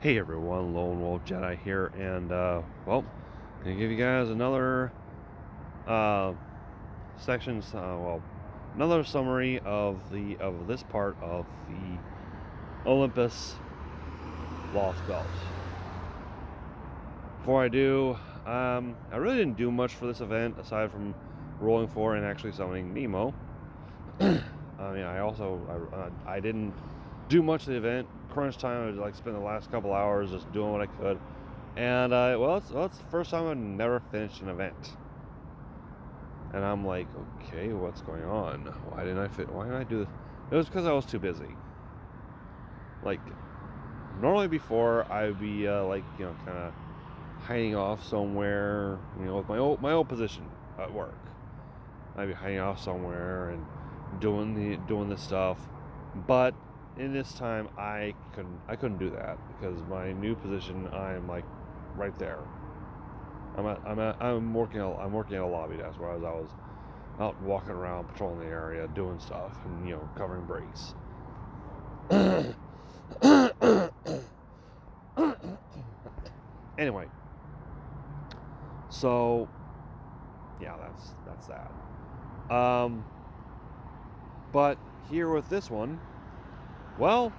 Hey everyone, Lone Wolf Jedi here, and well, gonna give you guys another sections, another summary of this part of the Olympus Lostbelt. Before I do, I really didn't do much for this event aside from rolling for and actually summoning Nemo. I mean, I didn't do much of the event. Crunch time, I was like spent the last couple hours just doing what I could, and well, it's the first time I've never finished an event, and I'm like, okay, what's going on? Why didn't I do this? It was because I was too busy. Like, normally before I'd be like, kind of hiding off somewhere, with my old position at work. I'd be hiding off somewhere and doing this stuff, but in this time I couldn't do that because my new position, I'm like right there. I'm working at a lobby desk, whereas I was out walking around patrolling the area doing stuff and covering breaks. Anyway, so yeah, that's that. But here with this one, well,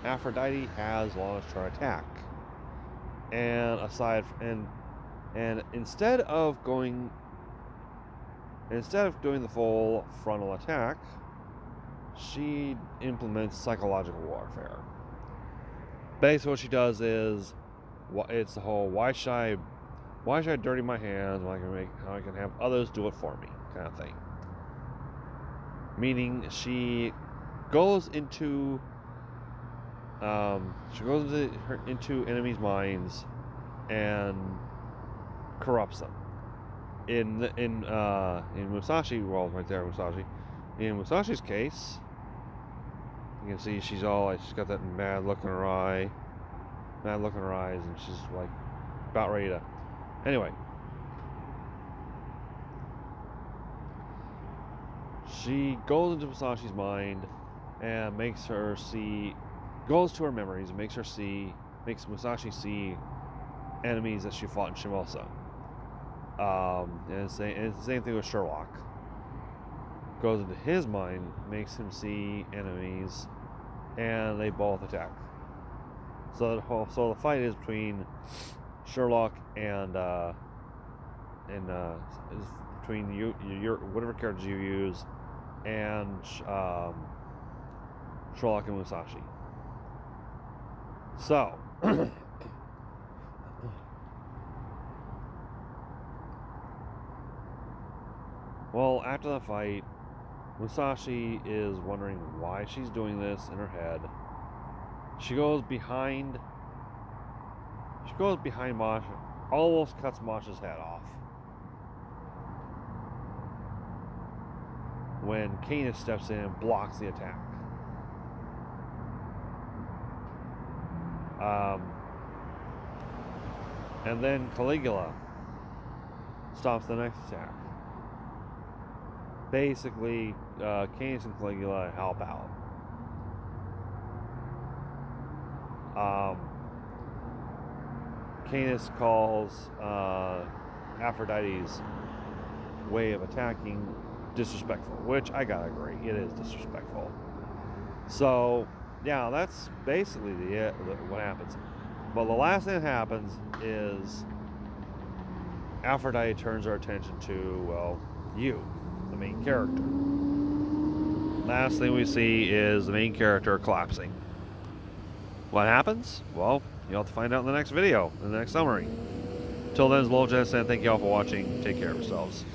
Aphrodite has launched her attack, and instead of doing the full frontal attack, she implements psychological warfare. Basically, what she does is, it's the whole why should I dirty my hands when I can have others do it for me kind of thing. Meaning she goes into into enemies' minds and corrupts them. In Musashi, well, right there, Musashi. In Musashi's case, you can see she's got that mad look in her eyes, and she's like about ready to. Anyway, she goes into Musashi's mind and goes to her memories and makes Musashi see enemies that she fought in Shimosa. And it's the same thing with Sherlock. Goes into his mind, makes him see enemies, and they both attack. So the fight is between Sherlock and is between your whatever characters you use, and Sherlock and Musashi. So well, after the fight, Musashi is wondering why she's doing this in her head. She goes behind Masha, almost cuts Masha's head off. When Canis steps in and blocks the attack. And then Caligula stops the next attack. Basically, Canis and Caligula help out. Canis calls Aphrodite's way of attacking disrespectful, which I gotta agree, it is disrespectful. So, yeah, that's basically what happens. But the last thing that happens is Aphrodite turns her attention to, well, you, the main character. Last thing we see is the main character collapsing. What happens? Well, you'll have to find out in the next video, in the next summary. Till then, it's Lone Wolf Jedi saying thank you all for watching. Take care of yourselves.